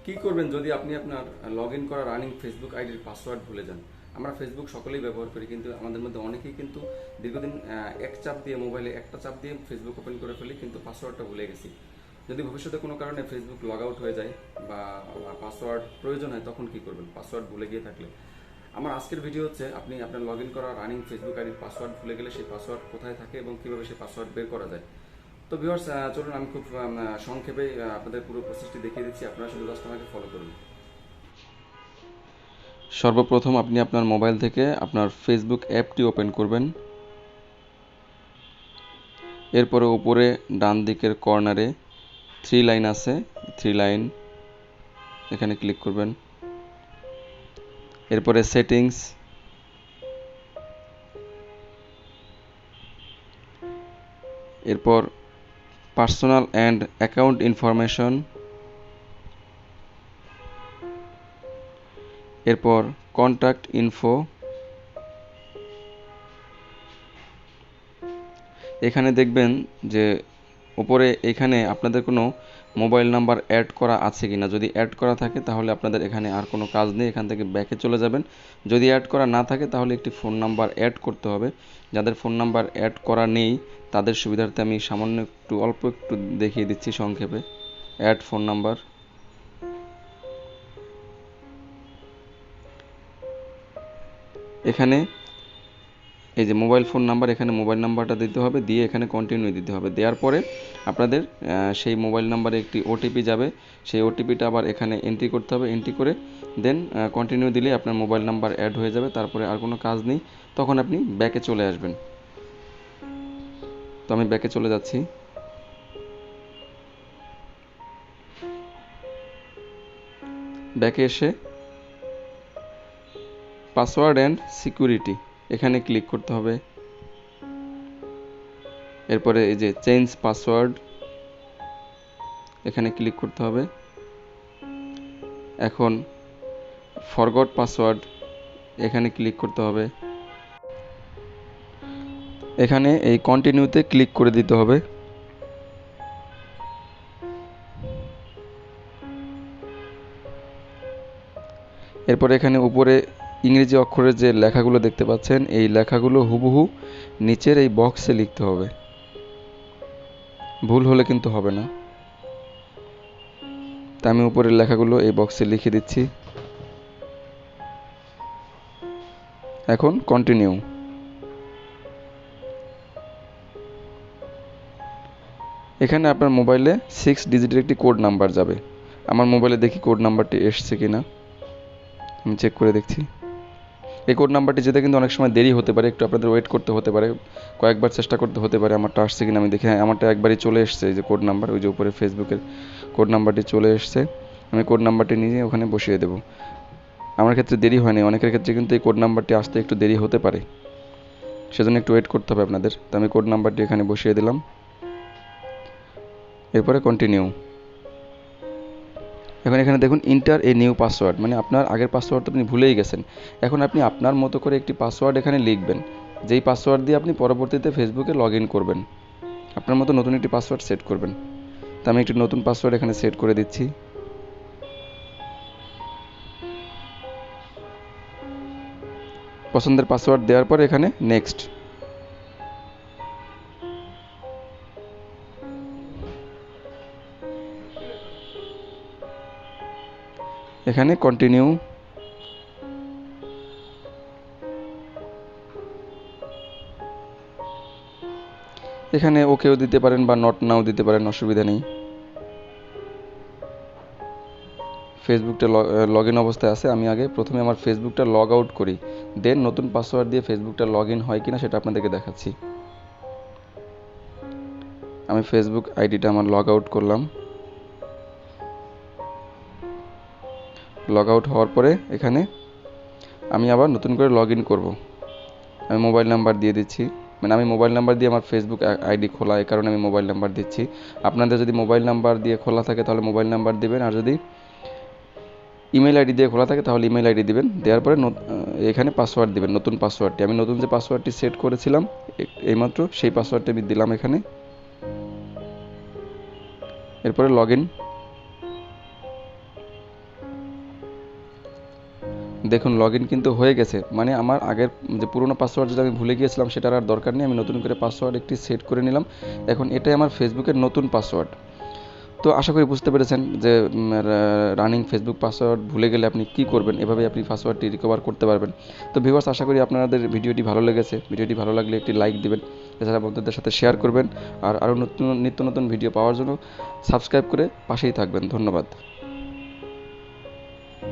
কি করবেন যদি আপনি আপনার লগ ইন করা রানিং ফেসবুক আইডির পাসওয়ার্ড ভুলে যান? আমরা ফেসবুক সকলেই ব্যবহার করি, কিন্তু আমাদের মধ্যে অনেকেই কিন্তু দীর্ঘদিন এক চাপ দিয়ে মোবাইলে একটা চাপ দিয়ে ফেসবুক ওপেন করে ফেলি, কিন্তু পাসওয়ার্ডটা ভুলে গেছি। যদি ভবিষ্যতে কোনো কারণে ফেসবুক লগ আউট হয়ে যায় বা পাসওয়ার্ড প্রয়োজন হয়, তখন কি করবেন পাসওয়ার্ড ভুলে গিয়ে থাকলে? আমার আজকের ভিডিও হচ্ছে আপনি আপনার লগ ইন করা রানিং ফেসবুক আইডির পাসওয়ার্ড ভুলে গেলে সেই পাসওয়ার্ড কোথায় থাকে এবং কীভাবে সেই পাসওয়ার্ড বের করা যায়। তো ভিউয়ার্স, চলুন আমি খুব সংক্ষেপে আপনাদের পুরো প্রসেসটি দেখিয়ে দিচ্ছি, আপনারা শুধু জাস্ট আমাকে ফলো করুন। সর্বপ্রথম আপনি আপনার মোবাইল থেকে আপনার ফেসবুক অ্যাপটি ওপেন করবেন। এরপরে উপরে ডান দিকের কর্নারে 3 লাইন আছে, 3 লাইন এখানে ক্লিক করবেন। এরপরে সেটিংস, এরপর পার্সোনাল অ্যান্ড অ্যাকাউন্ট ইনফরমেশন, এরপর কন্ট্যাক্ট ইনফো। এখানে দেখবেন যে উপরে এখানে আপনাদের কোনো মোবাইল নাম্বার অ্যাড করা আছে কিনা। যদি অ্যাড করা থাকে তাহলে আপনাদের এখানে আর কোনো কাজ নেই, এখান থেকে ব্যাকে চলে যাবেন। যদি অ্যাড করা না থাকে তাহলে একটি ফোন নাম্বার অ্যাড করতে হবে। যাদের ফোন নাম্বার অ্যাড করা নেই তাদের সুবিধার্থে আমি সামান্য অল্প একটু দেখিয়ে দিচ্ছি সংক্ষেপে। অ্যাড ফোন নাম্বার, এখানে এই যে মোবাইল ফোন নাম্বার, এখানে মোবাইল নাম্বারটা দিতে হবে, দিয়ে এখানে কন্টিনিউ দিতে হবে। দেওয়ার পরে আপনাদের সেই মোবাইল নাম্বারে একটি ওটিপি যাবে, সেই ওটিপিটা আবার এখানে এন্ট্রি করতে হবে। এন্ট্রি করে দেন কন্টিনিউ দিলে আপনার মোবাইল নাম্বার অ্যাড হয়ে যাবে। তারপরে আর কোনো কাজ নেই, তখন আপনি ব্যাকে চলে আসবেন। তো আমি ব্যাকে চলে যাচ্ছি। ব্যাকে এসে পাসওয়ার্ড অ্যান্ড সিকিউরিটি এখানে ক্লিক করতে হবে। এরপরে এই যে চেঞ্জ পাসওয়ার্ড এখানে ক্লিক করতে হবে। এখন ফরগট পাসওয়ার্ড এখানে ক্লিক করতে হবে। এখানে এই কন্টিনিউতে ক্লিক করে দিতে হবে। এরপর এখানে উপরে ইংরেজি অক্ষরের যে লেখাগুলো দেখতে পাচ্ছেন, এই লেখাগুলো হুবহু নিচের এই বক্সে লিখতে হবে, ভুল হলে কিন্তু হবে না। তা আমি উপরের লেখাগুলো এই বক্সে লিখে দিচ্ছি। এখন কন্টিনিউ। এখানে আপনার মোবাইলে 6 ডিজিটের একটি কোড নাম্বার যাবে। আমার মোবাইলে দেখি কোড নাম্বারটি এসছে কিনা, আমি চেক করে দেখছি। এই কোড নাম্বারটি যেতে কিন্তু অনেক সময় দেরি হতে পারে, একটু আপনাদের ওয়েট করতে হতে পারে, কয়েকবার চেষ্টা করতে হতে পারে আমারটা আসছে কিনা আমি দেখি। হ্যাঁ, আমারটা একবারই চলে এসছে, এই যে কোড নাম্বার, ওই যে উপরে ফেসবুকের কোড নাম্বারটি চলে এসছে। আমি কোড নাম্বারটি নিয়ে ওখানে বসিয়ে দেবো। আমার ক্ষেত্রে দেরি হয়নি, অনেকের ক্ষেত্রে কিন্তু এই কোড নাম্বারটি আসতে একটু দেরি হতে পারে, সেজন্য একটু ওয়েট করতে হবে আপনাদের। তো আমি কোড নাম্বারটি এখানে বসিয়ে দিলাম। এরপরে কন্টিনিউ। এখন এখানে দেখুন ইন্টার এ নিউ পাসওয়ার্ড, মানে আপনার আগের পাসওয়ার্ড তো আপনি ভুলেই গেছেন। এখন আপনি আপনার মতো করে একটি পাসওয়ার্ড এখানে লিখবেন, যেই পাসওয়ার্ড দিয়ে আপনি পরবর্তীতে ফেসবুকে লগ ইন করবেন। আপনার মতো নতুন একটি পাসওয়ার্ড সেট করবেন। তো আমি একটি নতুন পাসওয়ার্ড এখানে সেট করে দিচ্ছি। পছন্দের পাসওয়ার্ড দেওয়ার পর এখানে নেক্সট। এখানে কন্টিনিউ। এখানে ওকেও দিতে পারেন বা নট নাও দিতে পারেন, অসুবিধা নেই। ফেসবুকটা লগ ইন অবস্থায় আছে, আমি আগে প্রথমে আমার ফেসবুকটা লগ আউট করি, দেন নতুন পাসওয়ার্ড দিয়ে ফেসবুকটা লগ ইন হয় কিনা সেটা আপনাদেরকে দেখাচ্ছি। আমি ফেসবুক আইডিটা আমার লগ আউট করলাম। লগ আউট হওয়ার পরে এখানে আমি আবার নতুন করে লগ ইন করবো। আমি মোবাইল নাম্বার দিয়ে দিচ্ছি, মানে আমি মোবাইল নাম্বার দিয়ে আমার ফেসবুক আইডি খোলা, এই কারণে আমি মোবাইল নাম্বার দিচ্ছি। আপনাদের যদি মোবাইল নাম্বার দিয়ে খোলা থাকে তাহলে মোবাইল নাম্বার দিবেন, আর যদি ইমেল আইডি দিয়ে খোলা থাকে তাহলে ইমেল আইডি দিবেন। দেওয়ার পরে এখানে পাসওয়ার্ড দিবেন, নতুন পাসওয়ার্ডটি। আমি নতুন যে পাসওয়ার্ডটি সেট করেছিলাম এইমাত্র, সেই পাসওয়ার্ডটি আমি দিলাম এখানে। এরপরে লগ ইন। দেখুন লগ ইন কিন্তু হয়ে গেছে, মানে আমার আগের যে পুরোনো পাসওয়ার্ড যেটা আমি ভুলে গিয়েছিলাম সেটার আর দরকার নেই, আমি নতুন করে পাসওয়ার্ড একটি সেট করে নিলাম। এখন এটাই আমার ফেসবুকের নতুন পাসওয়ার্ড। তো আশা করি বুঝতে পেরেছেন যে রানিং ফেসবুক পাসওয়ার্ড ভুলে গেলে আপনি কী করবেন, এভাবে আপনি পাসওয়ার্ডটি রিকভার করতে পারবেন। তো ভিউয়ার্স, আশা করি আপনাদের ভিডিওটি ভালো লেগেছে। ভিডিওটি ভালো লাগলে একটি লাইক দিবেন, এছাড়া বন্ধুদের সাথে শেয়ার করবেন, আর আরও নিত্য নতুন ভিডিও পাওয়ার জন্য সাবস্ক্রাইব করে পাশেই থাকবেন। ধন্যবাদ।